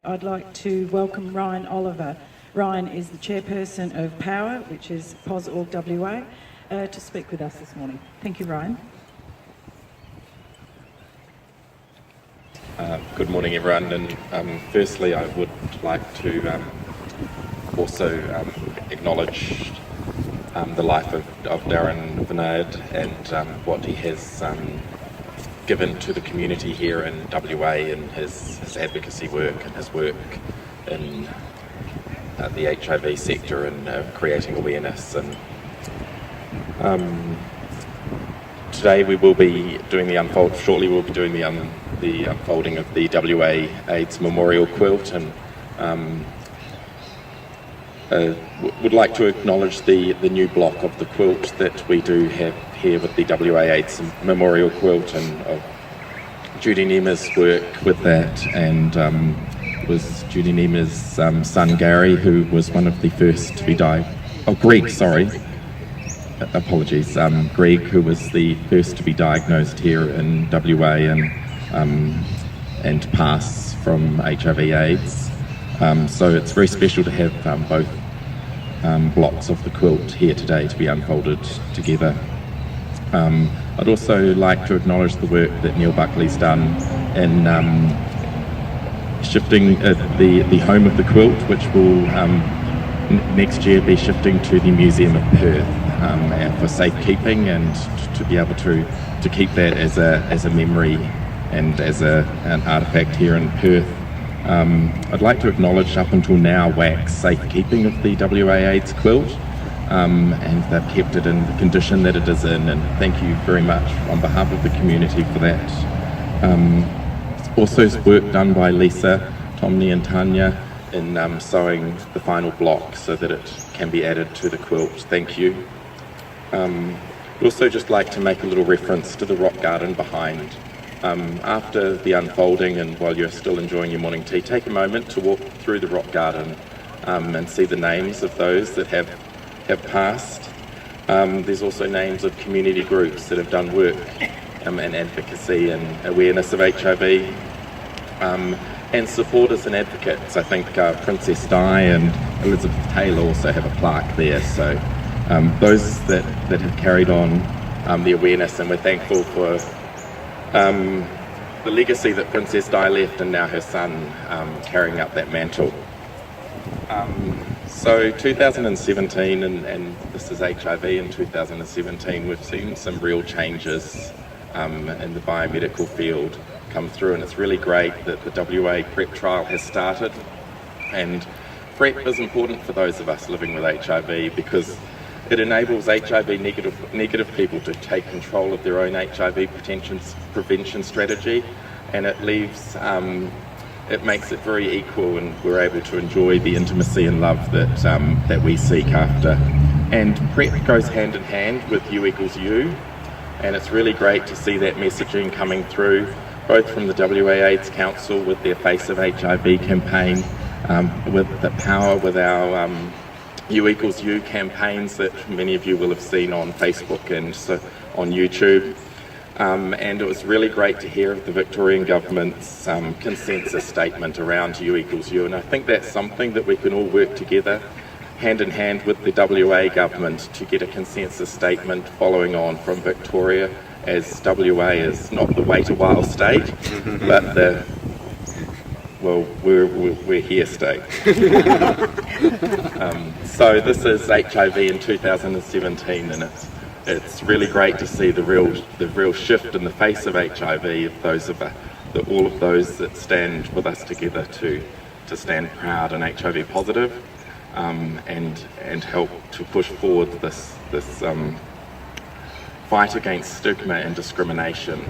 I'd like to welcome Ryan Oliver. Ryan is the Chairperson of Powa, which is POS.org WA, to speak with us this morning. Thank you, Ryan. Good morning, everyone, and firstly I would like to also acknowledge the life of Darren Vinayard and what he has given to the community here in WA in his advocacy work and his work in the HIV sector and creating awareness. And today we will be doing the shortly we'll be doing the unfolding of the WA AIDS Memorial Quilt, and would like to acknowledge the new block of the quilt that we do have here with the WA AIDS Memorial Quilt, and Judy Nema's work with that, and was Judy Nema's son Gary, who was one of the first to be Greg, sorry. Apologies, Greg, who was the first to be diagnosed here in WA and pass from HIV/AIDS. So it's very special to have both blocks of the quilt here today to be unfolded together. I'd also like to acknowledge the work that Neil Buckley's done in shifting the home of the quilt, which will next year be shifting to the Museum of Perth for safekeeping, and to be able to keep that as a memory and as an artefact here in Perth. I'd like to acknowledge up until now WAC's safekeeping of the WA AIDS quilt, and they've kept it in the condition that it is in, and thank you very much on behalf of the community for that. Also work done by Lisa, Tomney and Tanya in sewing the final block so that it can be added to the quilt. Thank you. I'd also just like to make a little reference to the rock garden behind. After the unfolding, and while you're still enjoying your morning tea, take a moment to walk through the rock garden and see the names of those that have passed. There's also names of community groups that have done work and advocacy and awareness of HIV, and supporters and advocates. I think Princess Di and Elizabeth Taylor also have a plaque there, so those that have carried on the awareness, and we're thankful for the legacy that Princess Di left, and now her son carrying up that mantle. So 2017, and this is HIV in 2017, we've seen some real changes in the biomedical field come through, and it's really great that the WA PrEP trial has started. And PrEP is important for those of us living with HIV because it enables HIV negative people to take control of their own HIV prevention strategy, and it leaves it makes it very equal, and we're able to enjoy the intimacy and love that we seek after. And PrEP goes hand in hand with U equals U, and it's really great to see that messaging coming through, both from the WA AIDS Council with their Face of HIV campaign, with the Powa with our U equals U campaigns that many of you will have seen on Facebook and so on YouTube. And it was really great to hear of the Victorian Government's consensus statement around U equals U, and I think that's something that we can all work together hand in hand with the WA Government to get a consensus statement following on from Victoria, as WA is not the wait a while state, but the we're here state. So this is HIV in 2017, and it's really great to see the real shift in the face of HIV, of all of those that stand with us together to stand proud and HIV positive, and help to push forward this fight against stigma and discrimination